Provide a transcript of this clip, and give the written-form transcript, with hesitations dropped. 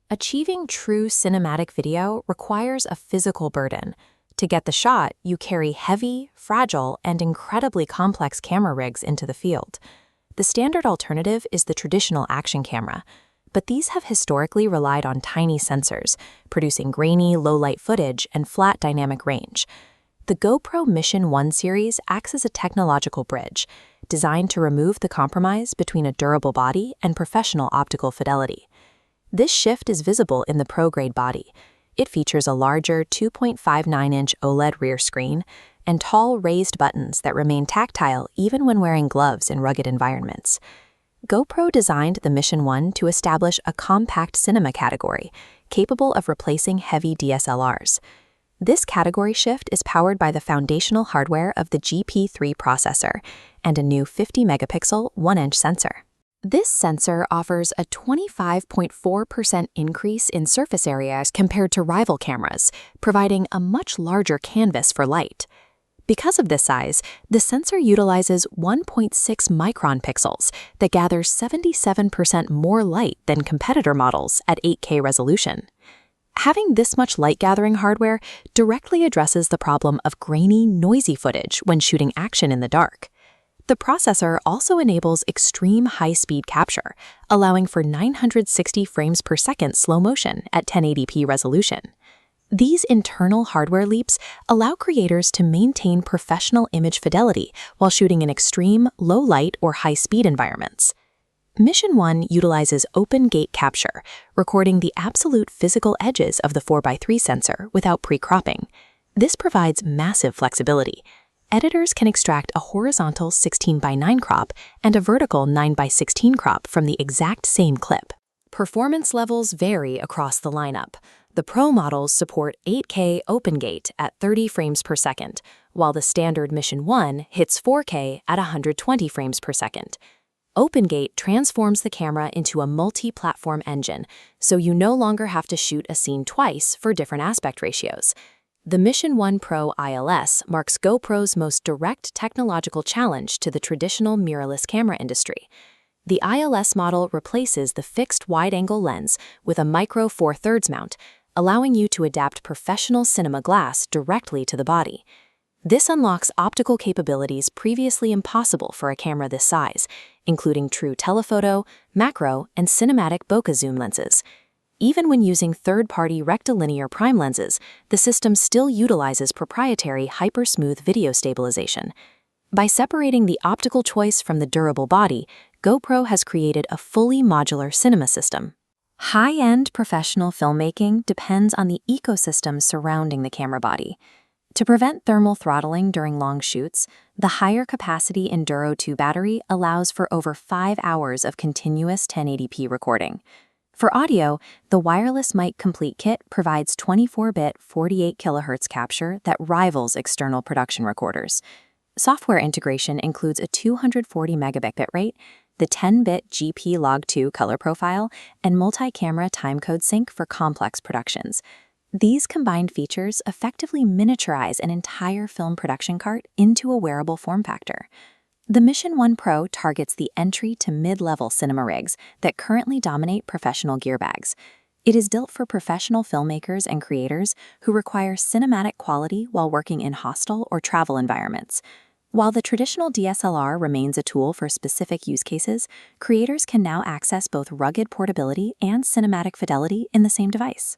Achieving true cinematic video requires a physical burden. To get the shot, you carry heavy, fragile, and incredibly complex camera rigs into the field. The standard alternative is the traditional action camera, but these have historically relied on tiny sensors, producing grainy, low-light footage and flat dynamic range. The GoPro Mission 1 series acts as a technological bridge, designed to remove the compromise between a durable body and professional optical fidelity. This shift is visible in the pro-grade body. It features a larger 2.59-inch OLED rear screen and tall, raised buttons that remain tactile even when wearing gloves in rugged environments. GoPro designed the Mission 1 to establish a compact cinema category, capable of replacing heavy DSLRs. This category shift is powered by the foundational hardware of the GP3 processor and a new 50-megapixel 1-inch sensor. This sensor offers a 25.4% increase in surface area compared to rival cameras, providing a much larger canvas for light. Because of this size, the sensor utilizes 1.6 micron pixels that gathers 77% more light than competitor models at 8K resolution. Having this much light-gathering hardware directly addresses the problem of grainy, noisy footage when shooting action in the dark. The processor also enables extreme high-speed capture, allowing for 960 frames per second slow motion at 1080p resolution. These internal hardware leaps allow creators to maintain professional image fidelity while shooting in extreme, low-light or high-speed environments. Mission 1 utilizes open gate capture, recording the absolute physical edges of the 4x3 sensor without pre-cropping. This provides massive flexibility. Editors can extract a horizontal 16:9 crop and a vertical 9:16 crop from the exact same clip. Performance levels vary across the lineup. The Pro models support 8K OpenGate at 30 frames per second, while the standard Mission 1 hits 4K at 120 frames per second. OpenGate transforms the camera into a multi-platform engine, so you no longer have to shoot a scene twice for different aspect ratios. The Mission 1 Pro ILS marks GoPro's most direct technological challenge to the traditional mirrorless camera industry. The ILS model replaces the fixed wide-angle lens with a micro 4/3 mount, allowing you to adapt professional cinema glass directly to the body. This unlocks optical capabilities previously impossible for a camera this size, including true telephoto, macro, and cinematic bokeh zoom lenses. Even when using third-party rectilinear prime lenses, the system still utilizes proprietary hyper-smooth video stabilization. By separating the optical choice from the durable body, GoPro has created a fully modular cinema system. High-end professional filmmaking depends on the ecosystem surrounding the camera body. To prevent thermal throttling during long shoots, the higher capacity Enduro 2 battery allows for over 5 hours of continuous 1080p recording. For audio, the Wireless Mic Complete Kit provides 24-bit 48 kHz capture that rivals external production recorders. Software integration includes a 240 megabit bitrate, the 10-bit GP Log 2 color profile, and multi-camera timecode sync for complex productions. These combined features effectively miniaturize an entire film production cart into a wearable form factor. The Mission 1 Pro targets the entry to mid-level cinema rigs that currently dominate professional gear bags. It is built for professional filmmakers and creators who require cinematic quality while working in hostile or travel environments. While the traditional DSLR remains a tool for specific use cases, creators can now access both rugged portability and cinematic fidelity in the same device.